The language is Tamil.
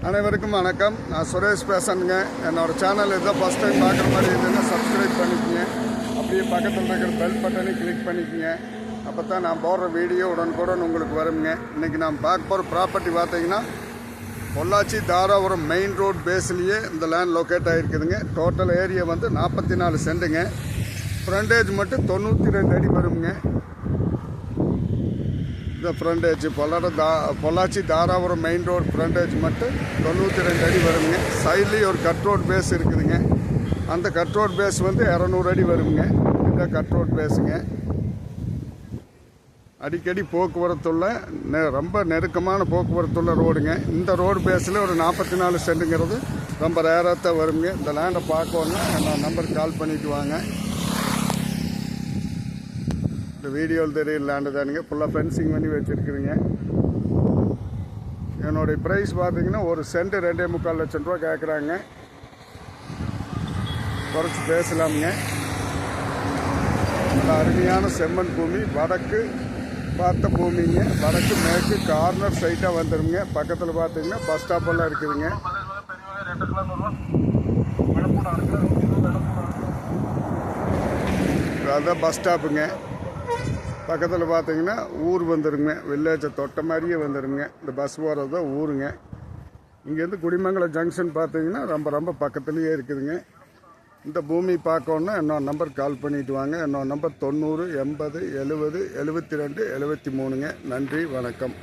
அனைவருக்கும் வணக்கம். நான் சுரேஷ் பேசுறேங்க. என்னோட சேனல் இதான் ஃபஸ்ட் டைம் பார்க்குற மாதிரி இருந்ததுன்னா சப்ஸ்கிரைப் பண்ணிக்கங்க. அப்படியே பக்கத்தில் இருக்கிற பெல் பட்டனை கிளிக் பண்ணிக்கங்க. அப்போ தான் நான் போடுற வீடியோ உடனுக்குடன் உங்களுக்கு வருங்க. இன்றைக்கி நான் பார்க்க போகிற ப்ராப்பர்ட்டி பார்த்தீங்கன்னா பொள்ளாச்சி தாராபுரம் மெயின் ரோட் பேஸ்லேயே இந்த லேண்ட் லொக்கேட் ஆகிருக்குதுங்க. டோட்டல் ஏரியா வந்து 44 சென்ட்டுங்க. ஃப்ரண்டேஜ் மட்டும் 92 அடி வருங்க. இந்த frontage Pollachi Dharapuram main road frontage மட்டும் 92 அடி வருங்க. சைட்லேயும் ஒரு கட் ரோட் பேஸ் இருக்குதுங்க. அந்த கட் ரோட் பேஸ் வந்து 200 அடி வருங்க. இந்த கட் ரோட் பேஸுங்க. அடிக்கடி போக்குவரத்துள்ள ரொம்ப நெருக்கமான போக்குவரத்துள்ள ரோடுங்க. இந்த ரோடு பேஸில் ஒரு 44 சென்ட்டுங்கிறது ரொம்ப ரேராக தான் வருங்க. இந்த லேண்டை பார்க்கணுன்னா நான் நம்பருக்கு கால் பண்ணிட்டு வாங்க. இந்த வீடியோவில் தெரியல லேண்டு தானுங்க. ஃபுல்லாக ஃபென்சிங் பண்ணி வச்சுருக்குதுங்க. என்னுடைய ப்ரைஸ் பார்த்தீங்கன்னா ஒரு சென்ட் 2.25 லட்சம் ரூபா கேட்குறாங்க. குறைச்சி பேசலாமுங்க. நல்ல அருமையான செம்மண் பூமி, வடக்கு பார்த்த பூமிங்க. வடக்கு மேற்கு கார்னர் சைட்டாக வந்துடுங்க. பக்கத்தில் பார்த்தீங்கன்னா பஸ் ஸ்டாப்பெல்லாம் இருக்குதுங்க. அதுதான் பஸ் ஸ்டாப்புங்க. பக்கத்தில் பார்த்தீங்கன்னா ஊர் வந்துடுங்க. வில்லேஜை தொட்ட மாதிரியே வந்துடுங்க. இந்த பஸ் போகிறது தான் ஊருங்க. இங்கேருந்து குடிமங்கலம் ஜங்ஷன் பார்த்தீங்கன்னா ரொம்ப பக்கத்துலேயே இருக்குதுங்க. இந்த பூமி பார்க்கணுன்னா என்னோட நம்பர் கால் பண்ணிட்டு வாங்க. என்னோட நம்பர் 90 80 70 72 73ங்க. நன்றி, வணக்கம்.